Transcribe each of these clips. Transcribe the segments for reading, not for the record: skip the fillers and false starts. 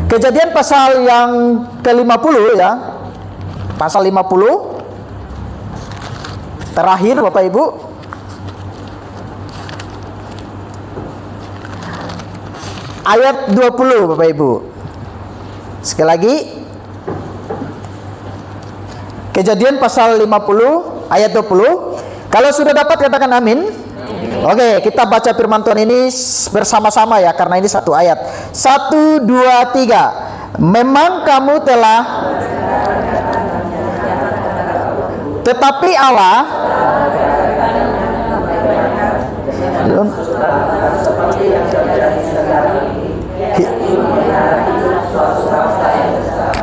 Kejadian pasal yang ke-50 ya. Pasal 50 terakhir Bapak Ibu. Ayat 20 Bapak Ibu. Sekali lagi. Kejadian pasal 50 ayat 20. Kalau sudah dapat katakan amin. Oke, kita baca firman Tuhan ini bersama-sama ya, karena ini satu ayat. 1, 2, 3. Memang kamu telah, tetapi Allah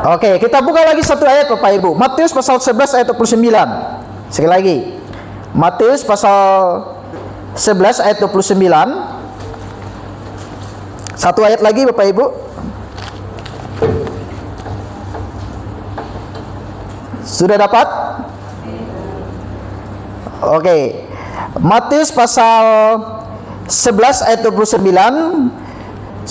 Oke, kita buka lagi satu ayat Bapak Ibu. Matius pasal 11 ayat 29. Sekali lagi. Matius pasal 11 ayat 29. Satu ayat lagi Bapak Ibu. Sudah dapat? Oke. Matius pasal 11 ayat 29.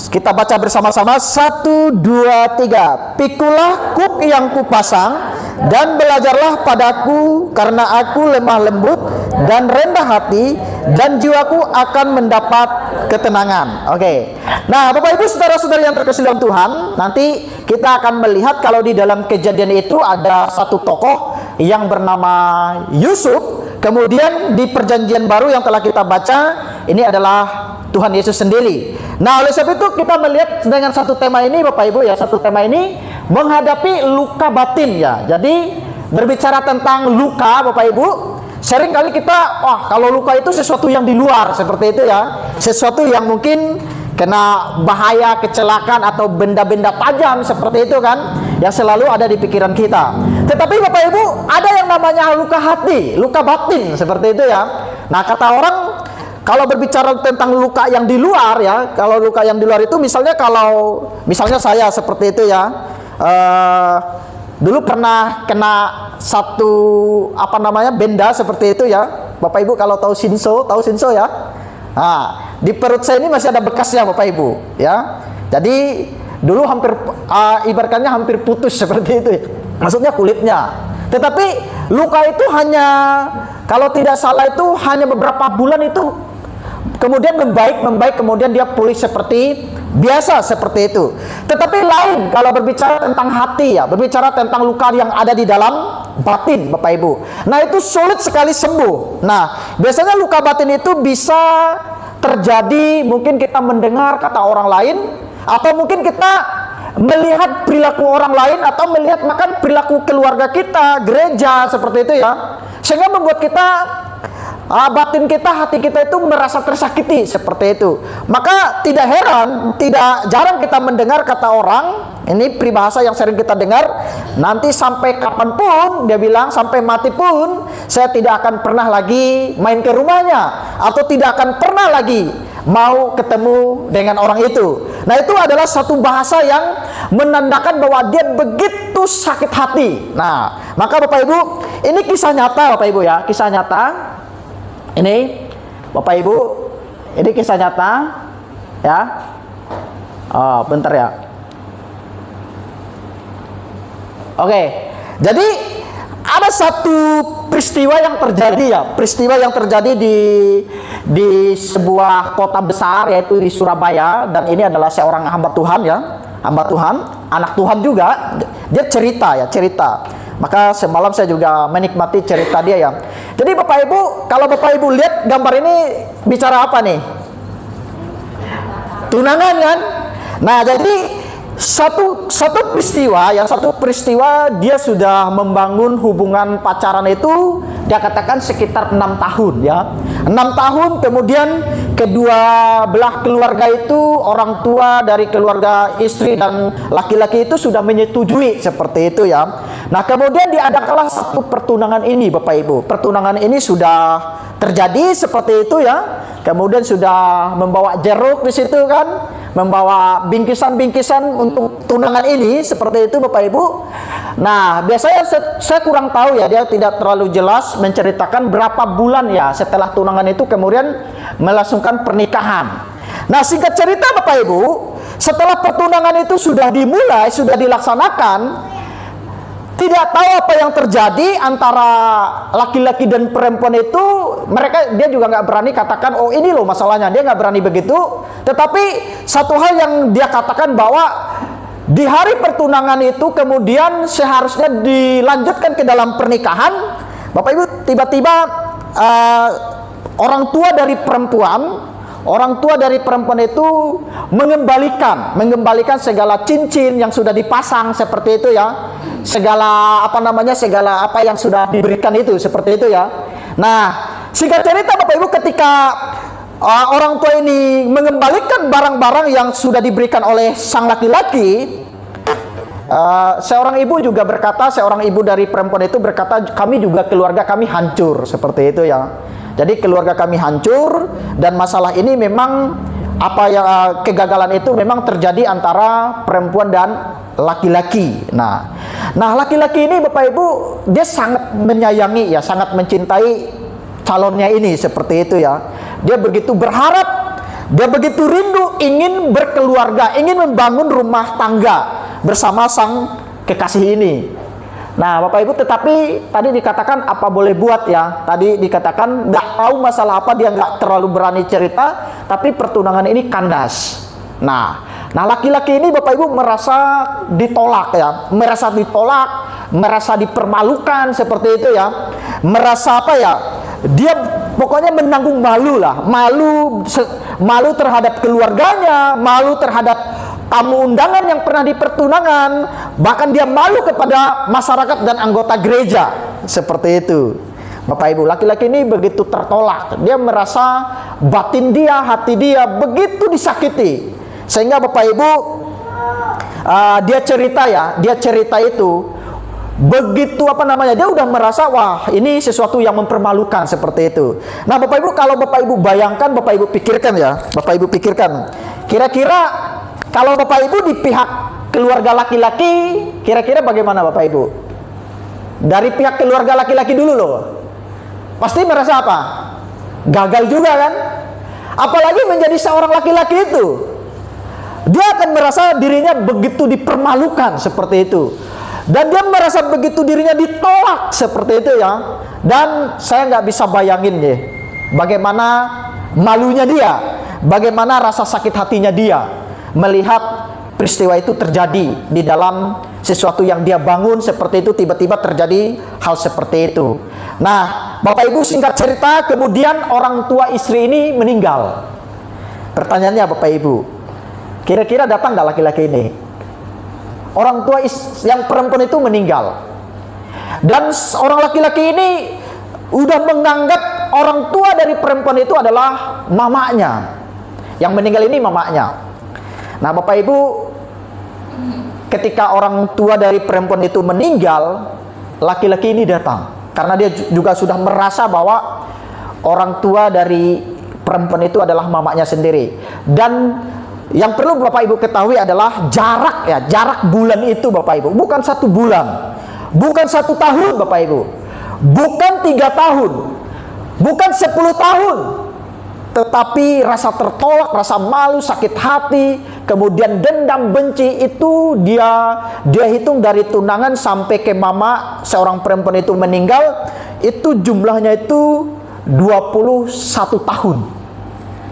Kita baca bersama-sama. 1, 2, 3. Pikulah kuk yang kupasang dan belajarlah padaku, karena aku lemah lembut dan rendah hati, dan jiwaku akan mendapat ketenangan. Oke. Nah, Bapak Ibu saudara-saudari yang terkasih dalam Tuhan, nanti kita akan melihat kalau di dalam kejadian itu ada satu tokoh yang bernama Yusuf. Kemudian di perjanjian baru yang telah kita baca, ini adalah Tuhan Yesus sendiri. Nah, oleh sebab itu kita melihat dengan satu tema ini Bapak Ibu ya, satu tema ini menghadapi luka batin ya. Jadi berbicara tentang luka Bapak Ibu, sering kali kita, kalau luka itu sesuatu yang di luar seperti itu ya, sesuatu yang mungkin kena bahaya, kecelakaan atau benda-benda tajam seperti itu kan, yang selalu ada di pikiran kita. Tetapi Bapak Ibu, ada yang namanya luka hati, luka batin seperti itu ya. Nah, kata orang kalau berbicara tentang luka yang di luar ya, kalau luka yang di luar itu misalnya saya seperti itu ya, dulu pernah kena satu benda seperti itu ya, Bapak Ibu kalau tahu Shinso ya. Nah, di perut saya ini masih ada bekasnya Bapak Ibu ya. Jadi dulu ibaratnya hampir putus seperti itu ya. Maksudnya kulitnya. Tetapi luka itu hanya, kalau tidak salah itu hanya beberapa bulan itu kemudian membaik, kemudian dia pulih seperti biasa seperti itu. Tetapi lain kalau berbicara tentang hati ya, berbicara tentang luka yang ada di dalam batin Bapak Ibu. Nah, itu sulit sekali sembuh. Nah, biasanya luka batin itu bisa terjadi mungkin kita mendengar kata orang lain, atau mungkin kita melihat perilaku orang lain, atau melihat makan perilaku keluarga kita, gereja seperti itu ya, sehingga membuat kita batin kita, hati kita itu merasa tersakiti seperti itu. Maka tidak heran, tidak jarang kita mendengar kata orang, ini peribahasa yang sering kita dengar, nanti sampai kapanpun, dia bilang sampai mati pun saya tidak akan pernah lagi main ke rumahnya, atau tidak akan pernah lagi mau ketemu dengan orang itu. Nah, itu adalah satu bahasa yang menandakan bahwa dia begitu sakit hati. Nah, maka Bapak Ibu, ini kisah nyata Bapak Ibu ya, kisah nyata. Ini Bapak Ibu, ini kisah nyata ya. Bentar ya. Oke. Jadi ada satu peristiwa yang terjadi ya, peristiwa yang terjadi di sebuah kota besar, yaitu di Surabaya, dan ini adalah seorang hamba Tuhan ya, hamba Tuhan, anak Tuhan juga. Dia cerita. Maka semalam saya juga menikmati cerita dia ya. Jadi Bapak Ibu, kalau Bapak Ibu lihat gambar ini bicara apa nih? Tunangan kan? Nah, jadi satu peristiwa dia sudah membangun hubungan pacaran itu, dia katakan sekitar 6 tahun ya. 6 tahun kemudian kedua belah keluarga itu, orang tua dari keluarga istri dan laki-laki itu sudah menyetujui seperti itu ya. Nah, kemudian diadakanlah satu pertunangan ini Bapak Ibu. Pertunangan ini sudah terjadi seperti itu ya. Kemudian sudah membawa jeruk di situ kan, membawa bingkisan-bingkisan untuk tunangan ini seperti itu Bapak Ibu. Nah, biasanya saya kurang tahu ya, dia tidak terlalu jelas menceritakan berapa bulan ya setelah tunangan itu kemudian melangsungkan pernikahan. Nah, singkat cerita Bapak Ibu, Setelah pertunangan itu sudah dimulai, sudah dilaksanakan, tidak tahu apa yang terjadi antara laki-laki dan perempuan itu. Dia juga nggak berani katakan, oh ini loh masalahnya. Dia nggak berani begitu. Tetapi satu hal yang dia katakan bahwa di hari pertunangan itu kemudian seharusnya dilanjutkan ke dalam pernikahan. Bapak Ibu, tiba-tiba orang tua dari perempuan itu mengembalikan segala cincin yang sudah dipasang seperti itu ya, segala apa yang sudah diberikan itu seperti itu ya. Nah, singkat cerita Bapak Ibu, ketika orang tua ini mengembalikan barang-barang yang sudah diberikan oleh sang laki-laki, seorang ibu dari perempuan itu berkata, kami juga, keluarga kami hancur seperti itu ya. Jadi keluarga kami hancur, dan masalah ini memang kegagalan itu memang terjadi antara perempuan dan laki-laki. Nah laki-laki ini Bapak Ibu, dia sangat menyayangi ya, sangat mencintai calonnya ini seperti itu ya. Dia begitu berharap, dia begitu rindu ingin berkeluarga, ingin membangun rumah tangga bersama sang kekasih ini. Nah Bapak Ibu, tetapi tadi dikatakan apa boleh buat ya. Tadi dikatakan nggak tahu masalah apa, dia nggak terlalu berani cerita, tapi pertunangan ini kandas. Nah laki-laki ini Bapak Ibu merasa ditolak ya, merasa dipermalukan seperti itu ya, merasa apa ya, dia pokoknya menanggung malu lah, malu terhadap keluarganya, malu terhadap tamu undangan yang pernah dipertunangan, bahkan dia malu kepada masyarakat dan anggota gereja seperti itu. Bapak Ibu, laki-laki ini begitu tertolak, dia merasa batin dia, hati dia begitu disakiti, sehingga Bapak Ibu dia cerita itu begitu dia udah merasa, wah ini sesuatu yang mempermalukan seperti itu. Nah Bapak Ibu, kalau Bapak Ibu bayangkan, Bapak Ibu pikirkan, kira-kira kalau Bapak Ibu di pihak keluarga laki-laki, kira-kira bagaimana Bapak Ibu? Dari pihak keluarga laki-laki dulu loh, pasti merasa apa? Gagal juga kan? Apalagi menjadi seorang laki-laki itu, dia akan merasa dirinya begitu dipermalukan seperti itu, dan dia merasa begitu dirinya ditolak seperti itu ya. Dan saya nggak bisa bayangin ya, bagaimana malunya dia, bagaimana rasa sakit hatinya dia melihat peristiwa itu terjadi di dalam sesuatu yang dia bangun seperti itu, tiba-tiba terjadi hal seperti itu. Nah Bapak Ibu, singkat cerita, kemudian orang tua istri ini meninggal. Pertanyaannya Bapak Ibu, kira-kira datang nggak laki-laki ini? Orang tua yang perempuan itu meninggal, dan orang laki-laki ini udah menganggap orang tua dari perempuan itu adalah mamanya. Yang meninggal ini mamanya. Nah Bapak Ibu, ketika orang tua dari perempuan itu meninggal, laki-laki ini datang, karena dia juga sudah merasa bahwa orang tua dari perempuan itu adalah mamanya sendiri. Dan yang perlu Bapak Ibu ketahui adalah jarak bulan itu Bapak Ibu, bukan 1 bulan, bukan 1 tahun Bapak Ibu, bukan 3 tahun, bukan 10 tahun, tetapi rasa tertolak, rasa malu, sakit hati, kemudian dendam, benci itu dia hitung dari tunangan sampai ke mama seorang perempuan itu meninggal, itu jumlahnya itu 21 tahun.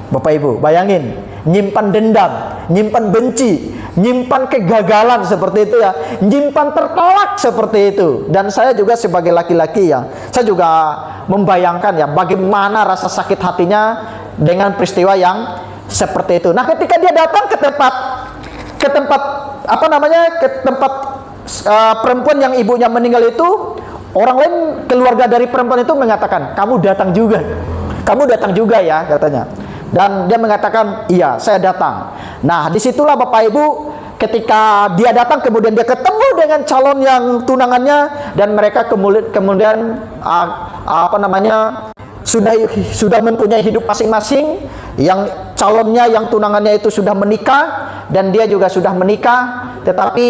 Bapak Ibu bayangin, nyimpan dendam, nyimpan benci, nyimpan kegagalan seperti itu ya, nyimpan tertolak seperti itu. Dan saya juga sebagai laki-laki ya, saya juga membayangkan ya bagaimana rasa sakit hatinya dengan peristiwa yang seperti itu. Nah ketika dia datang ke tempat perempuan yang ibunya meninggal itu, orang lain, keluarga dari perempuan itu mengatakan, kamu datang juga ya katanya. Dan dia mengatakan, iya saya datang. Nah disitulah Bapak Ibu, ketika dia datang kemudian dia ketemu dengan calon yang tunangannya, dan mereka kemudian sudah mempunyai hidup masing-masing. Yang calonnya yang tunangannya itu sudah menikah, dan dia juga sudah menikah, tetapi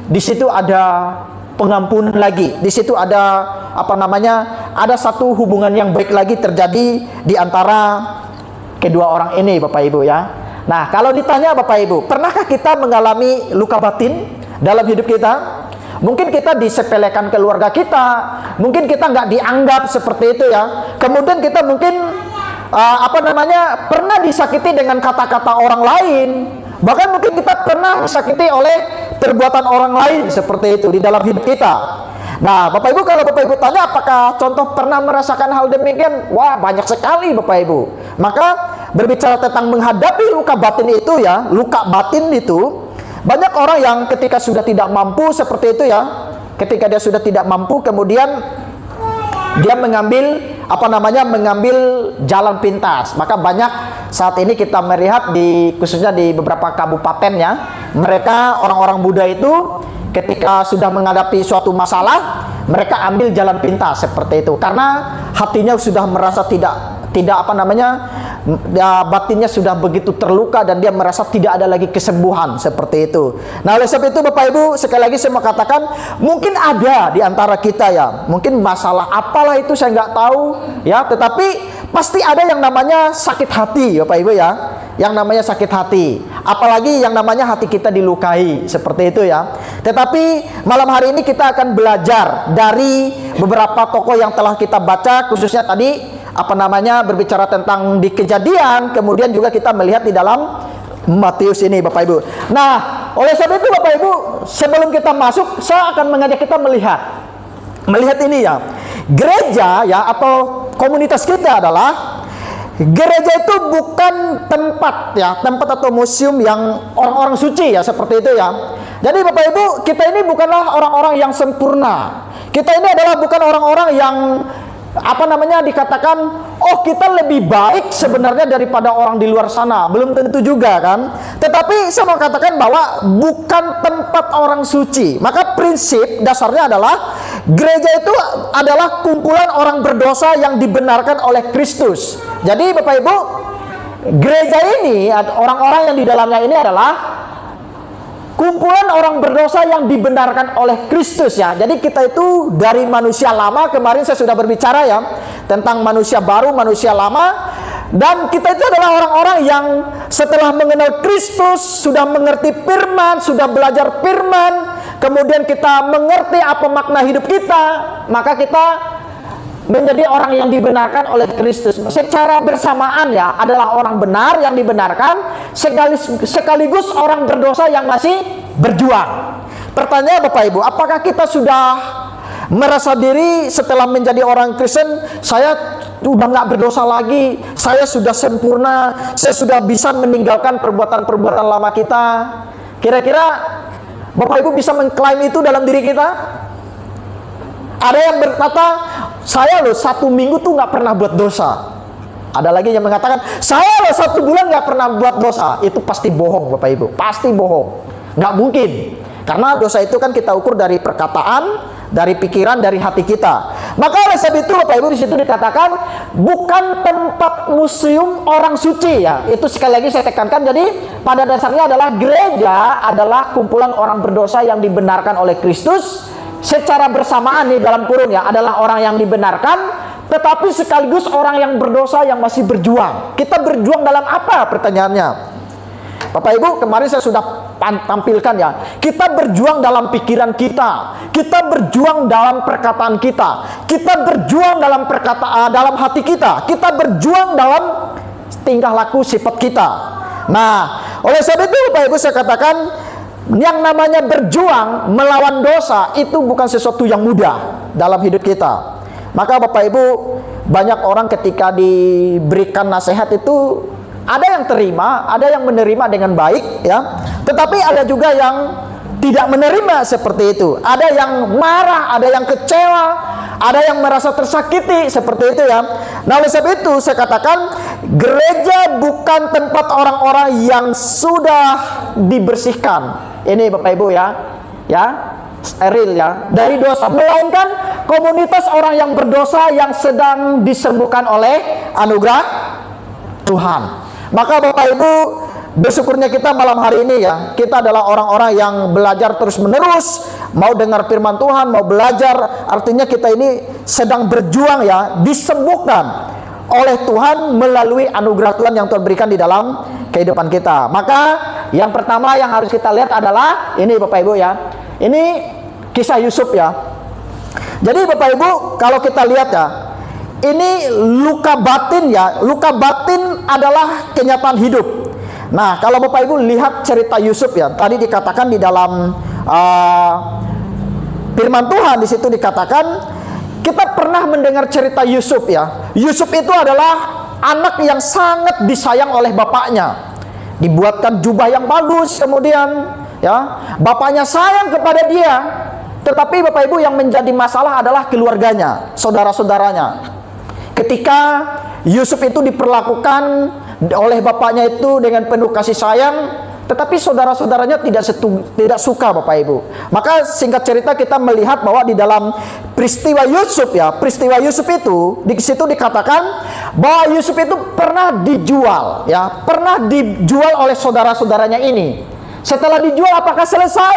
di situ ada pengampunan lagi. Di situ ada ada satu hubungan yang baik lagi terjadi di antara kedua orang ini Bapak Ibu ya. Nah, kalau ditanya Bapak Ibu, pernahkah kita mengalami luka batin dalam hidup kita? Mungkin kita disepelekan keluarga kita, mungkin kita nggak dianggap seperti itu ya. Kemudian kita mungkin pernah disakiti dengan kata-kata orang lain. Bahkan mungkin kita pernah disakiti oleh perbuatan orang lain seperti itu di dalam hidup kita. Nah, Bapak Ibu, kalau Bapak Ibu tanya apakah contoh pernah merasakan hal demikian? Wah, banyak sekali Bapak Ibu. Maka berbicara tentang menghadapi luka batin itu ya, luka batin itu, banyak orang yang ketika sudah tidak mampu seperti itu ya, ketika dia sudah tidak mampu, kemudian dia mengambil mengambil jalan pintas. Maka banyak saat ini kita melihat khususnya di beberapa kabupaten ya, mereka orang-orang Buddha itu ketika sudah menghadapi suatu masalah, mereka ambil jalan pintas seperti itu, karena hatinya sudah merasa batinnya sudah begitu terluka dan dia merasa tidak ada lagi kesembuhan seperti itu. Nah, oleh sebab itu Bapak Ibu, sekali lagi saya mau katakan, mungkin ada di antara kita ya, mungkin masalah apalah itu saya nggak tahu ya, tetapi pasti ada yang namanya sakit hati Bapak Ibu ya, yang namanya sakit hati, apalagi yang namanya hati kita dilukai seperti itu ya. Tetapi malam hari ini kita akan belajar dari beberapa tokoh yang telah kita baca, khususnya tadi berbicara tentang di Kejadian, kemudian juga kita melihat di dalam Matius ini Bapak Ibu. Nah, oleh sebab itu Bapak Ibu, sebelum kita masuk, saya akan mengajak kita melihat ini ya. Gereja ya, atau komunitas kita adalah, gereja itu bukan tempat atau museum yang orang-orang suci ya, seperti itu ya. Jadi Bapak Ibu, kita ini bukanlah orang-orang yang sempurna. Kita ini adalah bukan orang-orang yang dikatakan, oh kita lebih baik sebenarnya daripada orang di luar sana. Belum tentu juga kan. Tetapi saya mau katakan bahwa bukan tempat orang suci. Maka prinsip dasarnya adalah, gereja itu adalah kumpulan orang berdosa yang dibenarkan oleh Kristus. Jadi Bapak Ibu, gereja ini, orang-orang yang di dalamnya ini adalah kumpulan orang berdosa yang dibenarkan oleh Kristus ya. Jadi kita itu dari manusia lama, kemarin saya sudah berbicara ya tentang manusia baru, manusia lama. Dan kita itu adalah orang-orang yang setelah mengenal Kristus, sudah mengerti firman, sudah belajar firman, kemudian kita mengerti apa makna hidup kita, maka kita menjadi orang yang dibenarkan oleh Kristus. Secara bersamaan ya, adalah orang benar yang dibenarkan, sekaligus orang berdosa yang masih berjuang. Pertanyaan Bapak Ibu, apakah kita sudah merasa diri setelah menjadi orang Kristen, saya udah nggak berdosa lagi, saya sudah sempurna, saya sudah bisa meninggalkan perbuatan-perbuatan lama kita? Kira-kira Bapak Ibu bisa mengklaim itu dalam diri kita? Ada yang berkata, saya loh 1 minggu tuh nggak pernah buat dosa. Ada lagi yang mengatakan, saya loh 1 bulan nggak pernah buat dosa. Itu pasti bohong Bapak Ibu, pasti bohong. Nggak mungkin. Karena dosa itu kan kita ukur dari perkataan, dari pikiran, dari hati kita. Maka oleh sebab itu Bapak Ibu, di situ dikatakan bukan tempat museum orang suci ya. Itu sekali lagi saya tekankan. Jadi pada dasarnya adalah gereja adalah kumpulan orang berdosa yang dibenarkan oleh Kristus. Secara bersamaan nih dalam kurun ya, adalah orang yang dibenarkan, tetapi sekaligus orang yang berdosa yang masih berjuang. Kita berjuang dalam apa pertanyaannya? Bapak Ibu, kemarin saya sudah tampilkan ya, kita berjuang dalam pikiran kita berjuang dalam perkataan kita berjuang dalam dalam hati kita berjuang dalam tingkah laku sifat kita. Nah, oleh sebab itu Bapak Ibu, saya katakan, yang namanya berjuang melawan dosa itu bukan sesuatu yang mudah dalam hidup kita. Maka Bapak Ibu, banyak orang ketika diberikan nasihat itu, ada yang terima, ada yang menerima dengan baik ya. Tetapi ada juga yang tidak menerima seperti itu. Ada yang marah, ada yang kecewa, ada yang merasa tersakiti seperti itu ya. Nah, oleh sebab itu saya katakan, gereja bukan tempat orang-orang yang sudah dibersihkan. Ini Bapak Ibu ya, steril ya dari dosa, melainkan komunitas orang yang berdosa yang sedang disembuhkan oleh anugerah Tuhan. Maka Bapak Ibu, bersyukurnya kita malam hari ini ya, kita adalah orang-orang yang belajar terus-menerus, mau dengar firman Tuhan, mau belajar, artinya kita ini sedang berjuang ya, disembuhkan oleh Tuhan melalui anugerah Tuhan yang Tuhan berikan di dalam kehidupan kita. Maka yang pertama yang harus kita lihat adalah ini Bapak Ibu ya. Ini kisah Yusuf ya. Jadi Bapak Ibu kalau kita lihat ya, ini luka batin ya. Luka batin adalah kenyataan hidup. Nah, kalau Bapak Ibu lihat cerita Yusuf ya, tadi dikatakan di dalam firman Tuhan di situ dikatakan, kita pernah mendengar cerita Yusuf ya. Yusuf itu adalah anak yang sangat disayang oleh bapaknya. Dibuatkan jubah yang bagus, kemudian ya, bapaknya sayang kepada dia. Tetapi Bapak Ibu yang menjadi masalah adalah keluarganya, saudara-saudaranya. Ketika Yusuf itu diperlakukan oleh bapaknya itu dengan penuh kasih sayang, tetapi saudara-saudaranya tidak suka Bapak Ibu. Maka singkat cerita kita melihat bahwa di dalam peristiwa Yusuf ya, peristiwa Yusuf itu di situ dikatakan bahwa Yusuf itu pernah dijual ya, pernah dijual oleh saudara-saudaranya ini. Setelah dijual apakah selesai?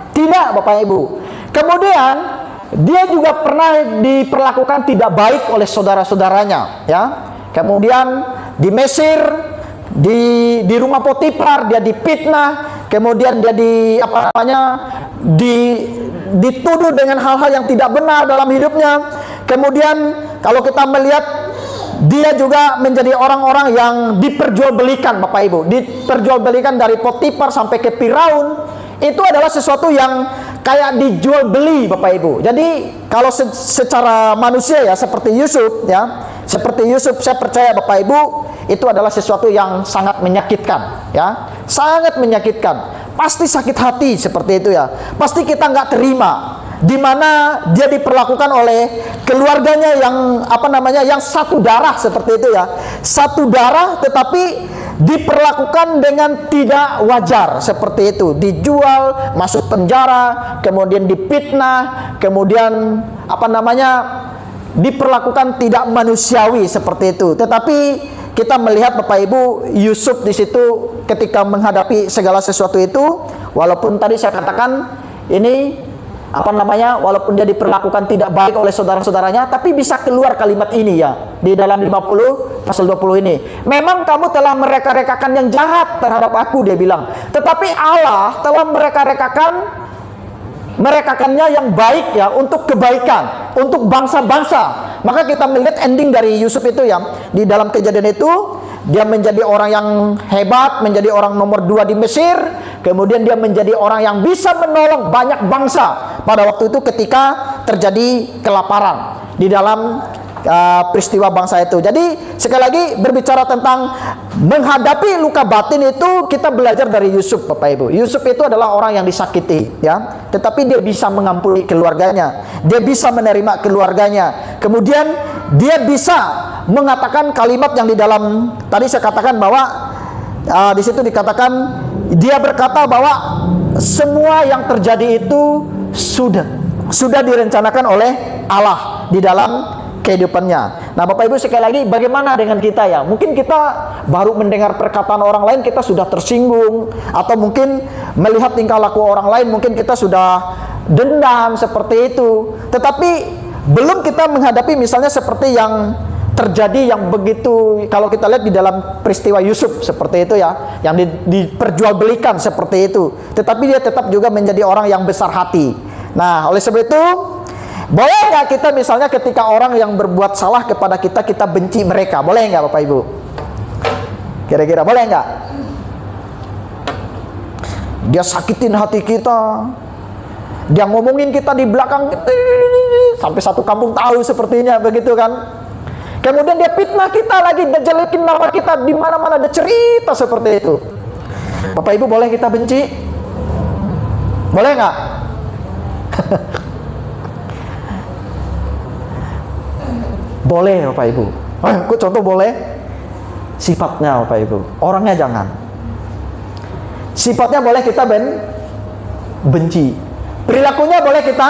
Tidak Bapak Ibu. Kemudian dia juga pernah diperlakukan tidak baik oleh saudara-saudaranya ya. Kemudian di Mesir, di rumah Potifar dia dipitnah, kemudian dia dituduh dengan hal-hal yang tidak benar dalam hidupnya. Kemudian kalau kita melihat dia juga menjadi orang-orang yang diperjualbelikan Bapak Ibu, diperjualbelikan dari Potifar sampai ke Firaun. Itu adalah sesuatu yang kayak dijual beli Bapak Ibu. Jadi kalau secara manusia ya seperti Yusuf ya, seperti Yusuf saya percaya Bapak Ibu itu adalah sesuatu yang sangat menyakitkan ya, sangat menyakitkan. Pasti sakit hati seperti itu ya. Pasti kita nggak terima di mana dia diperlakukan oleh keluarganya yang yang satu darah seperti itu ya. Satu darah tetapi diperlakukan dengan tidak wajar seperti itu, dijual, masuk penjara, kemudian dipitnah, kemudian diperlakukan tidak manusiawi seperti itu. Tetapi kita melihat Bapak Ibu Yusuf di situ ketika menghadapi segala sesuatu itu, walaupun tadi saya katakan ini walaupun dia diperlakukan tidak baik oleh saudara-saudaranya, tapi bisa keluar kalimat ini ya di dalam 50 pasal 20 ini. Memang kamu telah mereka-rekakan yang jahat terhadap aku, dia bilang. Tetapi Allah telah merekakannya yang baik ya, untuk kebaikan, untuk bangsa-bangsa. Maka kita melihat ending dari Yusuf itu ya, di dalam kejadian itu dia menjadi orang yang hebat, menjadi orang nomor 2 di Mesir. Kemudian dia menjadi orang yang bisa menolong banyak bangsa pada waktu itu ketika terjadi kelaparan di dalam peristiwa bangsa itu. Jadi sekali lagi berbicara tentang menghadapi luka batin itu, kita belajar dari Yusuf Bapak Ibu. Yusuf itu adalah orang yang disakiti ya, tetapi dia bisa mengampuni keluarganya, dia bisa menerima keluarganya. Kemudian dia bisa mengatakan kalimat yang di dalam tadi saya katakan bahwa di situ dikatakan, dia berkata bahwa semua yang terjadi itu sudah direncanakan oleh Allah di dalam kehidupannya. Nah Bapak Ibu sekali lagi, bagaimana dengan kita ya? Mungkin kita baru mendengar perkataan orang lain kita sudah tersinggung, atau mungkin melihat tingkah laku orang lain mungkin kita sudah dendam seperti itu. Tetapi belum kita menghadapi misalnya seperti yang terjadi yang begitu, kalau kita lihat di dalam peristiwa Yusuf seperti itu ya, yang diperjualbelikan seperti itu, tetapi dia tetap juga menjadi orang yang besar hati. Nah oleh sebab itu, boleh nggak kita misalnya ketika orang yang berbuat salah kepada kita, kita benci mereka? Boleh nggak Bapak Ibu? Kira-kira boleh nggak? Dia sakitin hati kita, dia ngomongin kita di belakang sampai satu kampung tahu sepertinya begitu kan. Kemudian dia fitnah kita lagi, dia jelekin nama kita di mana-mana, ada cerita seperti itu. Bapak Ibu boleh kita benci? Boleh nggak? Boleh Bapak Ibu. Aku contoh boleh. Sifatnya Bapak Ibu, orangnya jangan. Sifatnya boleh kita benci. Perilakunya boleh kita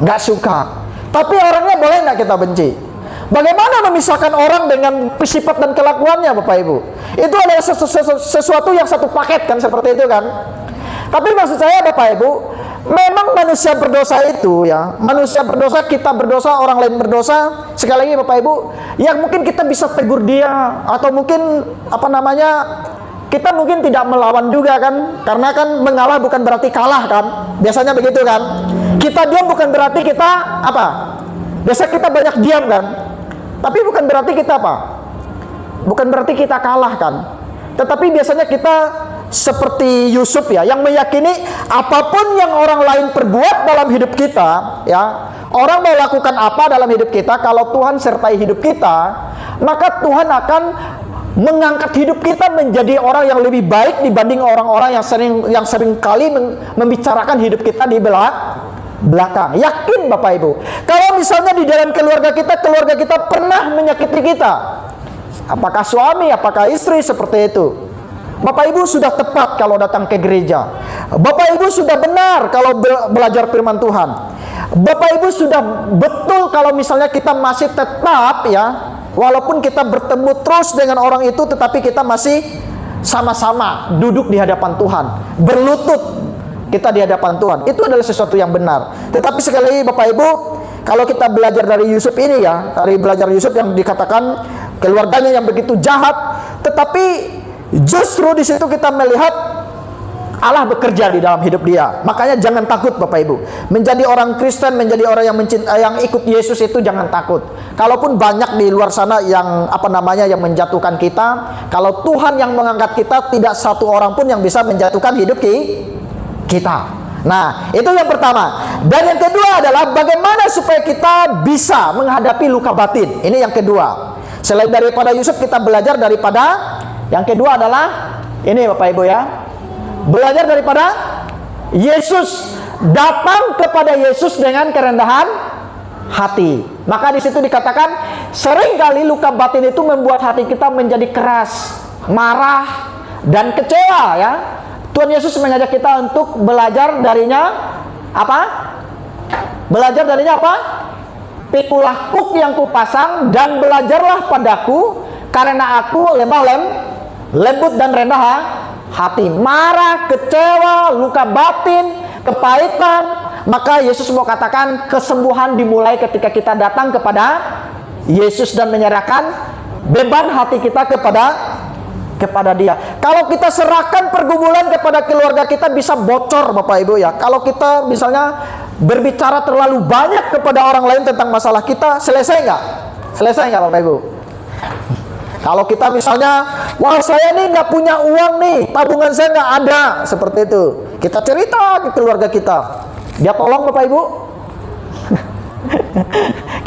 nggak suka. Tapi orangnya boleh nggak kita benci? Bagaimana memisahkan orang dengan sifat dan kelakuannya Bapak Ibu? Itu adalah sesuatu yang satu paket kan, seperti itu kan. Tapi maksud saya Bapak Ibu, memang manusia berdosa itu ya, manusia berdosa, kita berdosa, orang lain berdosa. Sekali lagi Bapak Ibu, ya mungkin kita bisa tegur dia, atau mungkin kita mungkin tidak melawan juga kan, karena kan mengalah bukan berarti kalah kan, biasanya begitu kan. Kita diam bukan berarti kita apa, biasa kita banyak diam kan, tapi bukan berarti kita apa, bukan berarti kita kalah kan. Tetapi biasanya kita seperti Yusuf ya, yang meyakini apapun yang orang lain perbuat dalam hidup kita ya, orang mau lakukan apa dalam hidup kita, kalau Tuhan sertai hidup kita, maka Tuhan akan mengangkat hidup kita menjadi orang yang lebih baik dibanding orang-orang yang sering kali membicarakan hidup kita di belakang. Yakin Bapak Ibu, kalau misalnya di dalam keluarga kita pernah menyakiti kita, apakah suami, apakah istri, seperti itu, Bapak Ibu sudah tepat kalau datang ke gereja. Bapak Ibu sudah benar kalau belajar firman Tuhan. Bapak Ibu sudah betul kalau misalnya kita masih tetap ya, walaupun kita bertemu terus dengan orang itu, tetapi kita masih sama-sama duduk di hadapan Tuhan, berlutut kita di hadapan Tuhan. Itu adalah sesuatu yang benar. Tetapi sekali lagi Bapak Ibu, kalau kita belajar dari Yusuf ini ya, dari belajar Yusuf yang dikatakan keluarganya yang begitu jahat, tetapi justru di situ kita melihat Allah bekerja di dalam hidup dia. Makanya jangan takut Bapak Ibu. Menjadi orang Kristen, menjadi orang yang ikut Yesus itu jangan takut. Kalaupun banyak di luar sana yang yang menjatuhkan kita, kalau Tuhan yang mengangkat kita, tidak satu orang pun yang bisa menjatuhkan hidup kita. Nah, itu yang pertama. Dan yang kedua adalah bagaimana supaya kita bisa menghadapi luka batin. Ini yang kedua. Selain daripada Yusuf, kita belajar daripada yang kedua adalah ini Bapak Ibu ya. Belajar daripada Yesus, datang kepada Yesus dengan kerendahan hati. Maka di situ dikatakan seringkali luka batin itu membuat hati kita menjadi keras, marah, dan kecewa ya. Tuhan Yesus mengajak kita untuk belajar darinya apa? Belajar darinya apa? Pikulah kuk yang kupasang dan belajarlah padaku, karena aku lembut dan rendah hati. Marah, kecewa, luka batin, kepahitan. Maka Yesus mau katakan kesembuhan dimulai ketika kita datang kepada Yesus dan menyerahkan beban hati kita kepada dia. Kalau kita serahkan pergumulan kepada keluarga kita, bisa bocor Bapak Ibu ya. Kalau kita misalnya berbicara terlalu banyak kepada orang lain tentang masalah kita, selesai nggak Bapak Ibu? Kalau kita misalnya, wah saya nih nggak punya uang nih, tabungan saya nggak ada, seperti itu, kita cerita ke keluarga kita, dia tolong Bapak Ibu.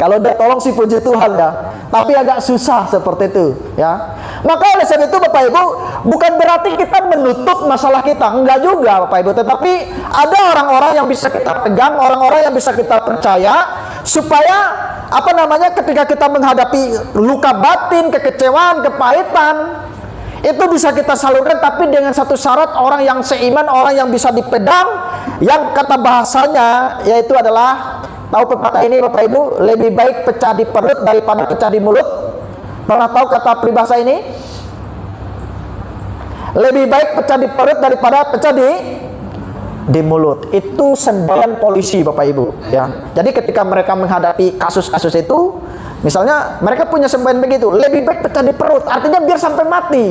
Kalau dia tolong sih puji Tuhan ya, tapi agak susah seperti itu ya. Maka oleh sebab itu Bapak Ibu, bukan berarti kita menutup masalah kita, enggak juga Bapak Ibu, tetapi ada orang-orang yang bisa kita pegang, orang-orang yang bisa kita percaya, supaya ketika kita menghadapi luka batin, kekecewaan, kepahitan, itu bisa kita salurkan, tapi dengan satu syarat, orang yang seiman, orang yang bisa dipedang, yang kata bahasanya yaitu adalah, tahu pepatah ini Bapak Ibu, lebih baik pecah di perut daripada pecah di mulut. Pernah tahu kata peribahasa ini? Lebih baik pecah di perut daripada pecah di mulut. Itu semboyan polisi Bapak Ibu ya. Jadi ketika mereka menghadapi kasus-kasus itu, misalnya mereka punya semboyan begitu, lebih baik pecah di perut, artinya biar sampai mati.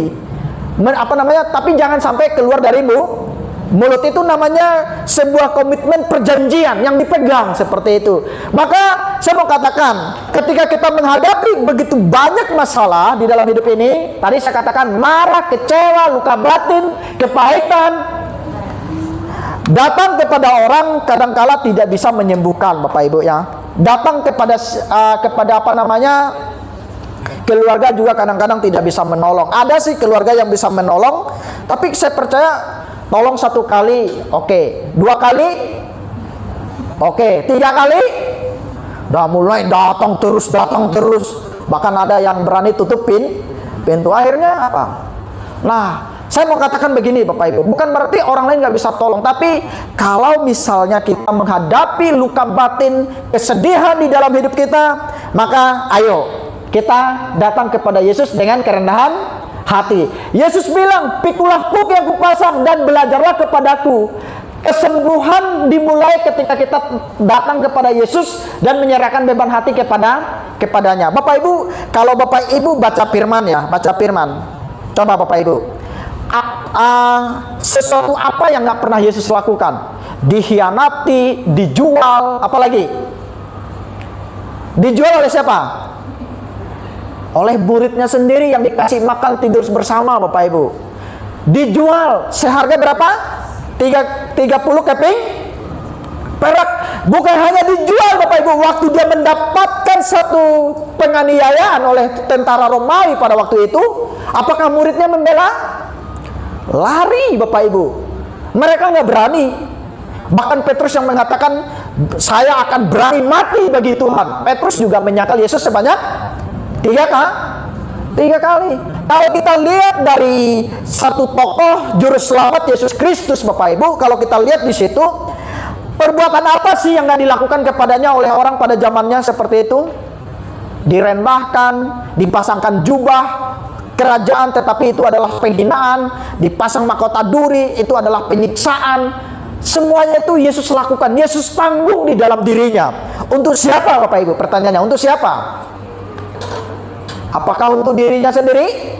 Tapi jangan sampai keluar dari mulut. Itu namanya sebuah komitmen perjanjian yang dipegang seperti itu. Maka saya mau katakan, ketika kita menghadapi begitu banyak masalah di dalam hidup ini, tadi saya katakan marah, kecewa, luka batin, kepahitan, datang kepada orang kadangkala tidak bisa menyembuhkan Bapak Ibu ya. Datang kepada keluarga juga kadang-kadang tidak bisa menolong. Ada sih keluarga yang bisa menolong, tapi saya percaya tolong 1 kali, oke. 2 kali, oke. 3 kali, udah mulai datang terus. Bahkan ada yang berani tutupin pintu. Akhirnya apa? Nah, saya mau katakan begini Bapak Ibu, bukan berarti orang lain nggak bisa tolong, tapi kalau misalnya kita menghadapi luka batin, kesedihan di dalam hidup kita, maka ayo kita datang kepada Yesus dengan kerendahan hati. Yesus bilang, pikulah kuk yang kupasang dan belajarlah kepadaku. Kesembuhan dimulai ketika kita datang kepada Yesus dan menyerahkan beban hati kepadanya. Bapak Ibu, kalau Bapak Ibu baca firman ya, baca firman. Coba Bapak Ibu, sesuatu apa yang nggak pernah Yesus lakukan? Dikhianati, dijual, apalagi? Dijual oleh siapa? Oleh muridnya sendiri yang dikasih makan tidur bersama, Bapak Ibu. Dijual seharga berapa? 30 keping perak. Bukan hanya dijual, Bapak Ibu, waktu dia mendapatkan satu penganiayaan oleh tentara Romawi pada waktu itu, apakah muridnya membela? Lari, Bapak Ibu. Mereka nggak berani. Bahkan Petrus yang mengatakan, saya akan berani mati bagi Tuhan. Petrus juga menyangkal Yesus sebanyak 3 kali. Kalau kita lihat dari satu tokoh juru selamat Yesus Kristus, Bapak Ibu, kalau kita lihat di situ, perbuatan apa sih yang nggak dilakukan kepadanya oleh orang pada zamannya seperti itu? Direndahkan, dipasangkan jubah kerajaan, tetapi itu adalah penghinaan. Dipasang mahkota duri, itu adalah penyiksaan. Semuanya itu Yesus lakukan. Yesus tanggung di dalam dirinya. Untuk siapa, Bapak Ibu? Pertanyaannya, untuk siapa? Apakah untuk dirinya sendiri?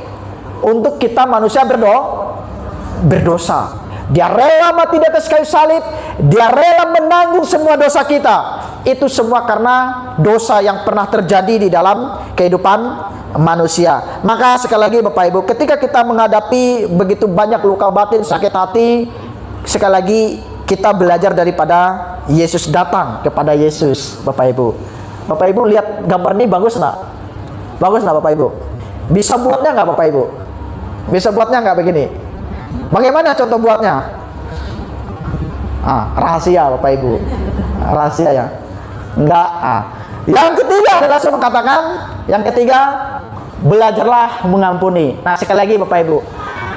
Untuk kita manusia berdosa. Dia rela mati di atas kayu salib. Dia rela menanggung semua dosa kita. Itu semua karena dosa yang pernah terjadi di dalam kehidupan manusia. Maka sekali lagi, Bapak Ibu, ketika kita menghadapi begitu banyak luka batin, sakit hati, sekali lagi kita belajar daripada Yesus, datang kepada Yesus, Bapak Ibu. Bapak Ibu lihat gambar ini, bagus nggak? Bagus nggak, Bapak Ibu? Bisa buatnya nggak, Bapak Ibu? Bisa buatnya nggak begini? Bagaimana contoh buatnya? Rahasia, Bapak Ibu. Rahasia ya? Enggak. Yang ketiga adalah saya mengatakan, yang ketiga, belajarlah mengampuni. Nah, sekali lagi, Bapak Ibu,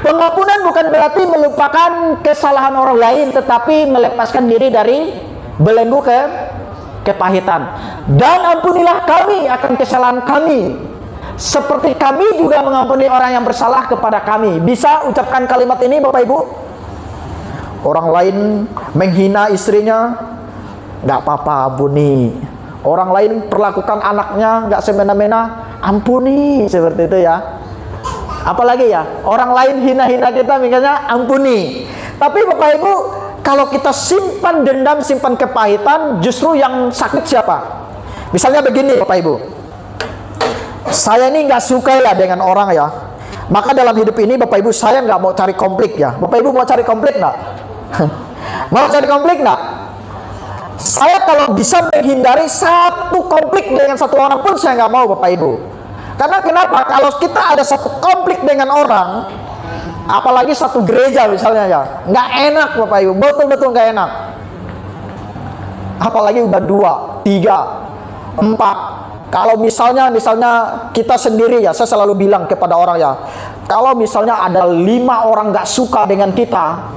pengampunan bukan berarti melupakan kesalahan orang lain, tetapi melepaskan diri dari belenggu kepahitan. Dan ampunilah kami akan kesalahan kami, seperti kami juga mengampuni orang yang bersalah kepada kami. Bisa ucapkan kalimat ini, Bapak Ibu? Orang lain menghina istrinya, nggak apa-apa, ampuni. Orang lain perlakukan anaknya nggak semena-mena, ampuni, seperti itu ya. Apalagi ya, orang lain hina-hina kita, misalnya ampuni. Tapi Bapak Ibu, kalau kita simpan dendam, simpan kepahitan, justru yang sakit siapa? Misalnya begini, Bapak Ibu, saya ini nggak suka ya dengan orang ya. Maka dalam hidup ini, Bapak Ibu, saya nggak mau cari konflik ya. Bapak Ibu mau cari konflik nggak? Mau cari konflik nggak? Saya kalau bisa menghindari satu konflik dengan satu orang pun saya nggak mau, Bapak Ibu. Karena kenapa? Kalau kita ada satu konflik dengan orang, apalagi satu gereja misalnya ya, nggak enak, Bapak Ibu, betul-betul nggak enak. Apalagi udah 2, 3, 4. Kalau misalnya kita sendiri ya, saya selalu bilang kepada orang ya, kalau misalnya ada 5 orang nggak suka dengan kita,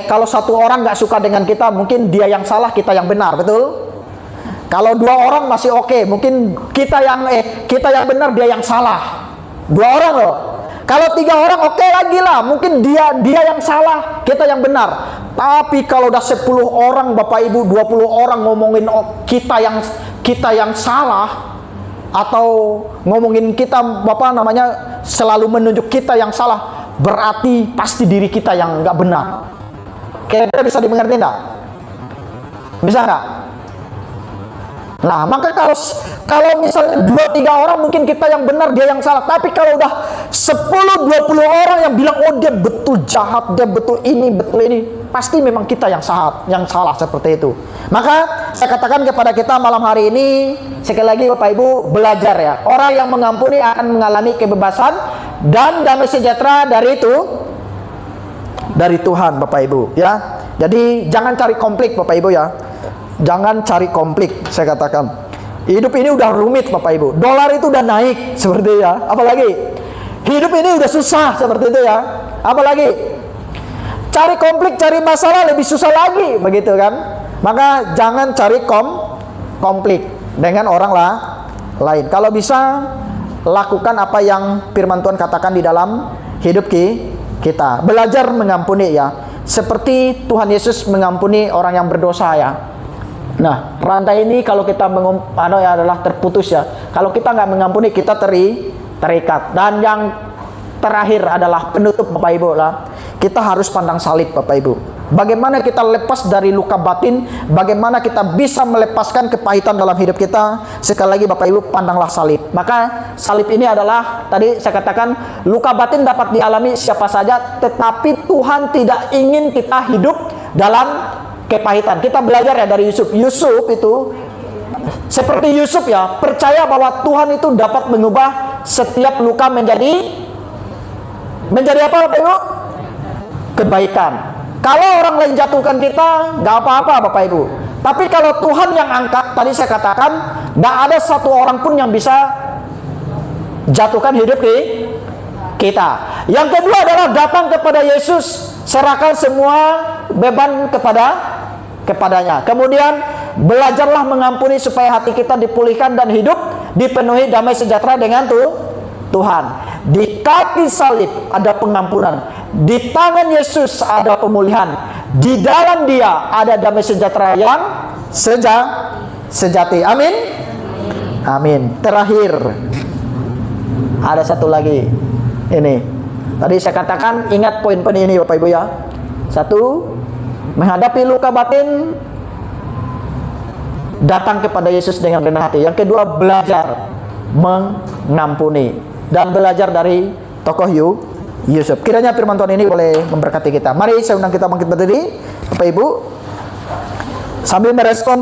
kalau 1 orang nggak suka dengan kita, mungkin dia yang salah, kita yang benar, betul? Kalau 2 orang masih oke, mungkin kita yang benar, dia yang salah. 2 orang loh. Kalau 3 orang oke lagi lah, mungkin dia yang salah, kita yang benar. Tapi kalau udah 10 orang, Bapak Ibu, 20 orang ngomongin kita yang salah, atau ngomongin kita, selalu menunjuk kita yang salah, berarti pasti diri kita yang nggak benar. Kira-kira bisa dimengerti nggak? Bisa nggak? Nah, maka kalau misalnya 2-3 orang mungkin kita yang benar, dia yang salah. Tapi kalau udah 10-20 orang yang bilang, oh dia betul jahat, dia betul ini, betul ini, pasti memang kita yang salah seperti itu. Maka saya katakan kepada kita malam hari ini, sekali lagi Bapak Ibu, belajar ya. Orang yang mengampuni akan mengalami kebebasan dan damai sejahtera dari Tuhan, Bapak Ibu ya. Jadi jangan cari konflik, Bapak Ibu ya. Jangan cari konflik, saya katakan. Hidup ini udah rumit, Bapak Ibu. Dolar itu udah naik, seperti ya. Apalagi hidup ini udah susah, seperti itu ya. Apalagi cari konflik, cari masalah lebih susah lagi, begitu kan? Maka jangan cari konflik dengan orang lain. Kalau bisa, lakukan apa yang firman Tuhan katakan di dalam hidup kita. Belajar mengampuni ya. Seperti Tuhan Yesus mengampuni orang yang berdosa ya. Nah, rantai ini kalau kita adalah terputus ya. Kalau kita nggak mengampuni, kita terikat. Dan yang terakhir adalah penutup Bapak Ibu lah. Kita harus pandang salib Bapak Ibu. Bagaimana kita lepas dari luka batin, bagaimana kita bisa melepaskan kepahitan dalam hidup kita. Sekali lagi Bapak Ibu, pandanglah salib. Maka salib ini adalah, tadi saya katakan, luka batin dapat dialami siapa saja, tetapi Tuhan tidak ingin kita hidup dalam kepahitan. Kita belajar ya dari Yusuf. Yusuf itu seperti Yusuf ya, percaya bahwa Tuhan itu dapat mengubah setiap luka menjadi apa Bapak Ibu? Kebaikan. Kalau orang lain jatuhkan kita, nggak apa-apa Bapak Ibu. Tapi kalau Tuhan yang angkat, tadi saya katakan, nggak ada satu orang pun yang bisa jatuhkan hidup kita. Yang kedua adalah datang kepada Yesus, serahkan semua beban kepadanya. Kemudian belajarlah mengampuni supaya hati kita dipulihkan dan hidup dipenuhi damai sejahtera dengan Tuhan. Di kaki salib ada pengampunan, di tangan Yesus ada pemulihan, di dalam Dia ada damai sejahtera yang sejati. Amin. Amin. Terakhir ada satu lagi. Ini tadi saya katakan, ingat poin-poin ini Bapak Ibu ya. Satu, menghadapi luka batin, datang kepada Yesus dengan rendah hati. Yang kedua, belajar mengampuni dan belajar dari tokoh Yusuf. Kiranya firman Tuhan ini boleh memberkati kita. Mari saya undang kita bangkit berdiri Bapak Ibu, sambil merespon